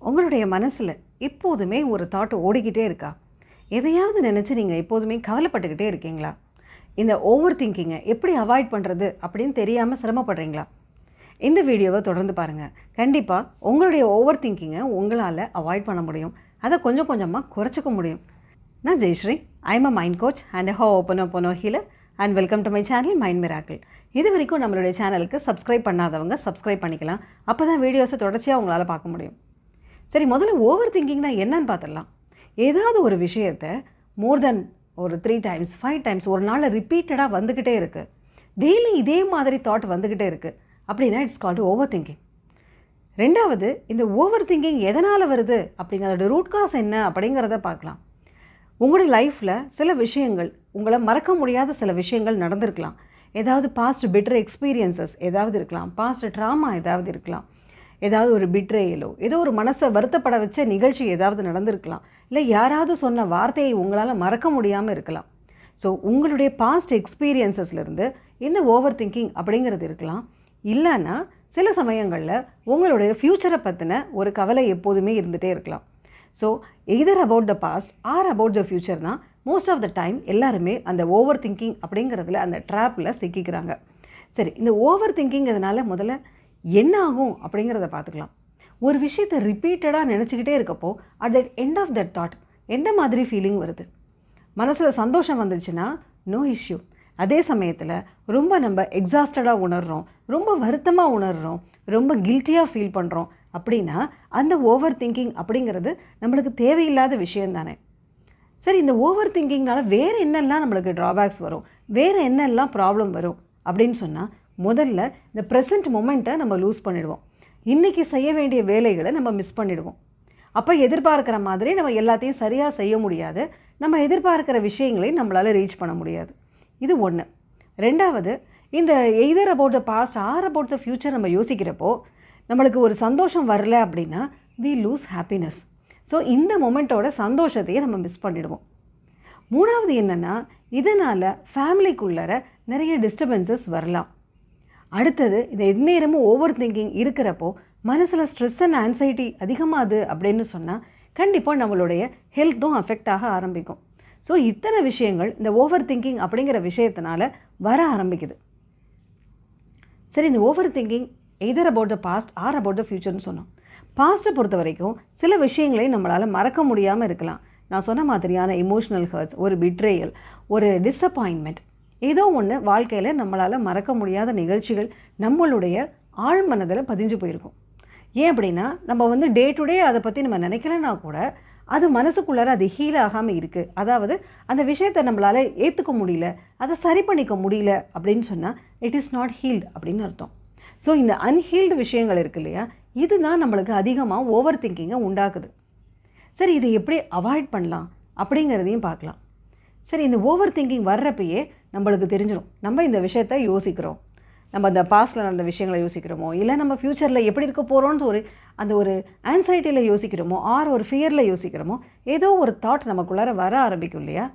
உங்களுடைய மனசில் எப்போதுமே ஒரு தாட் ஓடிக்கிட்டே இருக்கா? எதையாவது நினச்சி நீங்கள் எப்போதுமே கவலைப்பட்டுக்கிட்டே இருக்கீங்களா? இந்த ஓவர் திங்கிங்கை எப்படி அவாய்ட் பண்ணுறது அப்படின்னு தெரியாமல் சிரமப்படுறீங்களா? இந்த வீடியோவை தொடர்ந்து பாருங்கள். கண்டிப்பாக உங்களுடைய ஓவர் திங்கிங்கை உங்களால் அவாய்ட் பண்ண முடியும். அதை கொஞ்சம் கொஞ்சமாக குறைச்சிக்க முடியும். நான் Jayashree. I am a mind coach and ho'oponopono healer and welcome to my channel mind miracle. இது வரைக்கும் நம்மளுடைய சேனலுக்கு சப்ஸ்கிரைப் பண்ணாதவங்க சப்ஸ்கிரைப் பண்ணிக்கலாம். அப்போ தான் வீடியோஸை தொடர்ச்சியாக உங்களால் பார்க்க முடியும். சரி, முதல்ல ஓவர் திங்கிங்னா என்னன்னு பார்த்துடலாம். ஏதாவது ஒரு விஷயத்தை மோர் தென் ஒரு 3 times 5 times ஒரு நாளில் ரிப்பீட்டடாக வந்துக்கிட்டே இருக்குது, டெய்லி இதே மாதிரி தாட் வந்துக்கிட்டே இருக்குது அப்படின்னா இட்ஸ் கால்டு ஓவர் திங்கிங். ரெண்டாவது, இந்த ஓவர் திங்கிங் எதனால் வருது அப்படிங்கிறதோட ரூட் காஸ் என்ன அப்படிங்கிறத பார்க்கலாம். உங்களுடைய லைஃப்பில் சில விஷயங்கள், உங்களை மறக்க முடியாத சில விஷயங்கள் நடந்திருக்கலாம். ஏதாவது பாஸ்ட் பிட்டர் எக்ஸ்பீரியன்சஸ் ஏதாவது இருக்கலாம், பாஸ்ட் ட்ராமா ஏதாவது இருக்கலாம், ஏதாவது ஒரு பிட்ரேயலோ ஏதோ ஒரு மனசை வருத்தப்பட வச்ச நிகழ்ச்சி ஏதாவது நடந்திருக்கலாம், இல்லை யாராவது சொன்ன வார்த்தையை உங்களால் மறக்க முடியாமல் இருக்கலாம். ஸோ உங்களுடைய பாஸ்ட் எக்ஸ்பீரியன்சஸ்லேருந்து இந்த ஓவர் திங்கிங் அப்படிங்கிறது இருக்கலாம். இல்லைன்னா சில சமயங்களில் உங்களுடைய ஃப்யூச்சரை பற்றின ஒரு கவலை எப்போதுமே இருந்துகிட்டே இருக்கலாம். So either about the past or about the future தான் மோஸ்ட் ஆஃப் த டைம் எல்லாருமே அந்த ஓவர் திங்கிங் அப்படிங்கிறதுல அந்த ட்ராப்பில் சிக்கிக்கிறாங்க. சரி, இந்த ஓவர் திங்கிங் இதனால் முதல்ல என்ன ஆகும் அப்படிங்கிறத பார்த்துக்கலாம். ஒரு விஷயத்தை ரிப்பீட்டடாக நினச்சிக்கிட்டே இருக்கப்போ at the end of that thought எந்த மாதிரி ஃபீலிங் வருது? மனசில் சந்தோஷம் வந்துடுச்சுன்னா நோ இஷ்யூ. அதே சமயத்தில் ரொம்ப நம்ம எக்ஸாஸ்டடாக உணர்கிறோம், ரொம்ப வருத்தமாக உணர்கிறோம், ரொம்ப கில்ட்டியாக ஃபீல் பண்ணுறோம் அப்படின்னா அந்த ஓவர் திங்கிங் அப்படிங்கிறது நம்மளுக்கு தேவையில்லாத விஷயம் தானே. சரி, இந்த ஓவர் திங்கிங்னால வேறு என்னெல்லாம் நம்மளுக்கு ட்ராபேக்ஸ் வரும், வேறு என்னெல்லாம் ப்ராப்ளம் வரும் அப்படின்னு சொன்னால், முதல்ல இந்த ப்ரெசன்ட் மொமெண்ட்டை நம்ம லூஸ் பண்ணிடுவோம். இன்றைக்கி செய்ய வேண்டிய வேலைகளை நம்ம மிஸ் பண்ணிடுவோம். அப்போ எதிர்பார்க்குற மாதிரி நம்ம எல்லாத்தையும் சரியாக செய்ய முடியாது, நம்ம எதிர்பார்க்குற விஷயங்களையும் நம்மளால் ரீச் பண்ண முடியாது. இது ஒன்று. ரெண்டாவது, இந்த either about the past or about the future நம்ம யோசிக்கிறப்போ நம்மளுக்கு ஒரு சந்தோஷம் வரல அப்படின்னா வி லூஸ் ஹாப்பினஸ். ஸோ இந்த மொமெண்ட்டோட சந்தோஷத்தையே நம்ம மிஸ் பண்ணிடுவோம். மூணாவது என்னென்னா, இதனால் ஃபேமிலிக்குள்ளார நிறைய டிஸ்டர்பன்சஸ் வரலாம். அடுத்தது, இந்த எந்நேரமும் ஓவர் திங்கிங் இருக்கிறப்போ மனசில் ஸ்ட்ரெஸ் அண்ட் ஆன்சைட்டி அதிகமாகுது அப்படின்னு சொன்னால் கண்டிப்பாக நம்மளுடைய ஹெல்த்தும் அஃபெக்ட் ஆக ஆரம்பிக்கும். ஸோ இத்தனை விஷயங்கள் இந்த ஓவர் திங்கிங் அப்படிங்கிற விஷயத்தினால வர ஆரம்பிக்குது. சரி, இந்த over thinking either about the past or about the ஃப்யூச்சர்னு சொன்னோம். பாஸ்ட்டை பொறுத்த வரைக்கும் சில விஷயங்களை நம்மளால் மறக்க முடியாமல் இருக்கலாம். நான் சொன்ன மாதிரியான இமோஷ்னல் ஹர்ட்ஸ், ஒரு பிட்ரேயல், ஒரு டிஸப்பாயின்மெண்ட், ஏதோ ஒன்று வாழ்க்கையில் நம்மளால் மறக்க முடியாத நிகழ்ச்சிகள் நம்மளுடைய ஆழ் மனதில் பதிஞ்சு போயிருக்கும். ஏன் அப்படின்னா, நம்ம டே டு டே அதை பற்றி நம்ம நினைக்கலன்னா கூட அது மனசுக்குள்ளார அது ஹீல் ஆகாமல் இருக்குது. அதாவது அந்த விஷயத்தை நம்மளால் ஏற்றுக்க முடியல, அதை சரி பண்ணிக்க முடியல அப்படின்னு சொன்னால் இட் இஸ் நாட் ஹீல்டு அப்படின்னு அர்த்தம். ஸோ இந்த அன்ஹீல்டு விஷயங்கள் இருக்குது இல்லையா, இதுதான் நம்மளுக்கு அதிகமாக ஓவர் திங்கிங்கை உண்டாக்குது. சரி, இதை எப்படி அவாய்ட் பண்ணலாம் அப்படிங்கிறதையும் பார்க்கலாம். சரி, இந்த ஓவர் திங்கிங் வர்றப்பயே நம்மளுக்கு தெரிஞ்சிடும், நம்ம இந்த விஷயத்தை யோசிக்கிறோம், நம்ம அந்த பாஸ்ட்டில் நடந்த விஷயங்களை யோசிக்கிறோமோ, இல்லை நம்ம ஃப்யூச்சரில் எப்படி இருக்க போகிறோன்னு ஒரு ஆன்சைட்டியில் யோசிக்கிறோமோ, ஆர் ஒரு ஃபியரில் யோசிக்கிறோமோ, ஏதோ ஒரு தாட் நமக்குள்ளார வர ஆரம்பிக்கும் இல்லையா.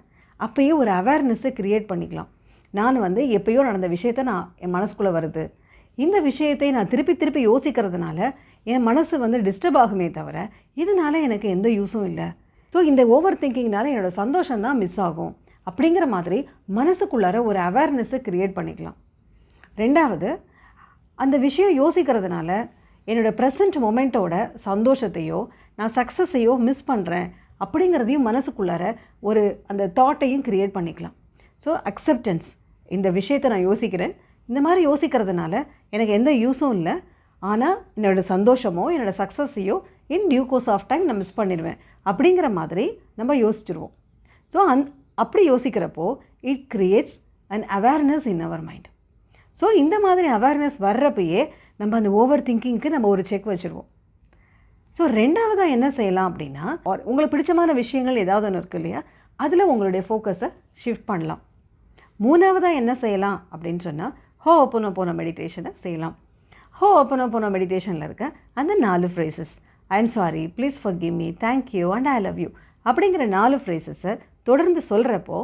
அப்போயே ஒரு அவேர்னஸை க்ரியேட் பண்ணிக்கலாம். நான் எப்போயோ நடந்த விஷயத்தை என் மனசுக்குள்ளே வருது, இந்த விஷயத்தை நான் திருப்பி திருப்பி யோசிக்கிறதுனால என் மனசு டிஸ்டர்ப் ஆகுமே தவிர இதனால் எனக்கு எந்த யூஸும் இல்லை. ஸோ இந்த ஓவர் திங்கிங்னால என்னோடய சந்தோஷம்தான் மிஸ் ஆகும் அப்படிங்கிற மாதிரி மனசுக்குள்ளார ஒரு அவேர்னஸை க்ரியேட் பண்ணிக்கலாம். ரெண்டாவது, அந்த விஷயம் யோசிக்கிறதுனால என்னோடய ப்ரெசன்ட் மொமெண்ட்டோட சந்தோஷத்தையோ நான் சக்ஸஸையோ மிஸ் பண்ணுறேன் அப்படிங்கிறதையும் மனசுக்குள்ளார ஒரு அந்த தாட்டையும் க்ரியேட் பண்ணிக்கலாம். ஸோ அக்செப்டன்ஸ், இந்த விஷயத்தை நான் யோசிக்கிறேன், இந்த மாதிரி யோசிக்கிறதுனால எனக்கு எந்த யூஸும் இல்லை, ஆனால் என்னோடய சந்தோஷமோ என்னோடய சக்ஸஸையோ in due course of time நான் மிஸ் பண்ணிடுவேன் அப்படிங்கிற மாதிரி நம்ம யோசிச்சுருவோம். ஸோ அப்படி யோசிக்கிறப்போ it creates an awareness in our mind. So இந்த மாதிரி அவேர்னஸ் வர்றப்பயே நம்ம அந்த ஓவர் திங்கிங்க்கு நம்ம ஒரு செக் வச்சுருவோம். ஸோ ரெண்டாவதாக என்ன செய்யலாம் அப்படின்னா, உங்களுக்கு பிடிச்சமான விஷயங்கள் ஏதாவது ஒன்று இருக்குது இல்லையா, அதில் உங்களுடைய ஃபோக்கஸை ஷிஃப்ட் பண்ணலாம். மூணாவதாக என்ன செய்யலாம் அப்படின்னு சொன்னால், ஹோ ஓப்பனோ மெடிடேஷனை செய்யலாம். ஹோ ஓப்பனோ மெடிடேஷனில் இருக்க அந்த 4 phrases, I am sorry, please forgive me, thank you and I love you அப்படிங்கிற 4 ஃப்ரேசஸை தொடர்ந்து சொல்கிறப்போ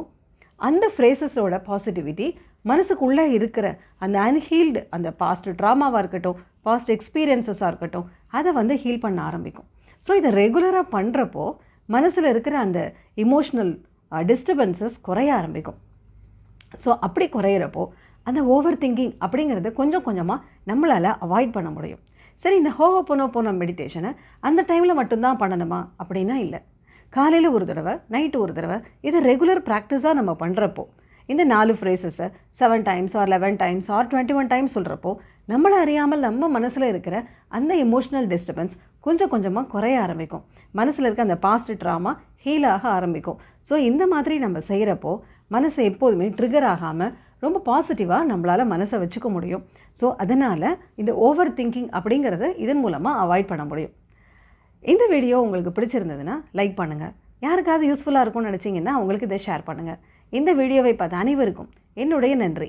அந்த ஃப்ரேசஸோட பாசிட்டிவிட்டி மனசுக்குள்ளே இருக்கிற அந்த அன்ஹீல்டு, அந்த பாஸ்ட் ட்ராமாவாக இருக்கட்டும், பாஸ்ட் எக்ஸ்பீரியன்ஸஸாக இருக்கட்டும், அதை ஹீல் பண்ண ஆரம்பிக்கும். ஸோ இதை ரெகுலராக பண்ணுறப்போ மனசில் இருக்கிற அந்த இமோஷ்னல் டிஸ்டர்பன்சஸ் குறைய ஆரம்பிக்கும். ஸோ அப்படி குறையிறப்போ அந்த ஓவர் திங்கிங் அப்படிங்கிறத கொஞ்சம் கொஞ்சமாக நம்மளால் அவாய்ட் பண்ண முடியும். சரி, இந்த ஹோஹோபோனோபோனோ மெடிடேஷனை அந்த டைமில் மட்டும்தான் பண்ணணுமா அப்படின்னா இல்லை. காலையில் ஒரு தடவை, நைட்டு ஒரு தடவை, இது ரெகுலர் ப்ராக்டிஸாக நம்ம பண்ணுறப்போ இந்த 4 ஃப்ரேசஸை 7 times or 11 times or 21 times சொல்கிறப்போ நம்மளை அறியாமல் நம்ம மனசில் இருக்கிற அந்த எமோஷ்னல் டிஸ்டர்பன்ஸ் கொஞ்சம் கொஞ்சமாக குறைய ஆரம்பிக்கும். மனசில் இருக்க அந்த பாஸ்ட் ட்ராமா ஹீல் ஆக ஆரம்பிக்கும். ஸோ இந்த மாதிரி நம்ம செய்கிறப்போ மனசை எப்போதுமே ட்ரிகர் ஆகாமல் ரொம்ப பாசிட்டிவாக நம்மளால் மனசை வச்சுக்க முடியும். ஸோ அதனால் இந்த ஓவர் திங்கிங் அப்படிங்கிறத இதன் மூலமாக அவாய்ட் பண்ண முடியும். இந்த வீடியோ உங்களுக்கு பிடிச்சிருந்ததுன்னா லைக் பண்ணுங்கள். யாருக்காவது யூஸ்ஃபுல்லாக இருக்கும்னு நினச்சிங்கன்னா அவங்களுக்கு இதை ஷேர் பண்ணுங்கள். இந்த வீடியோவை பார்த்த அனைவருக்கும் என்னுடைய நன்றி.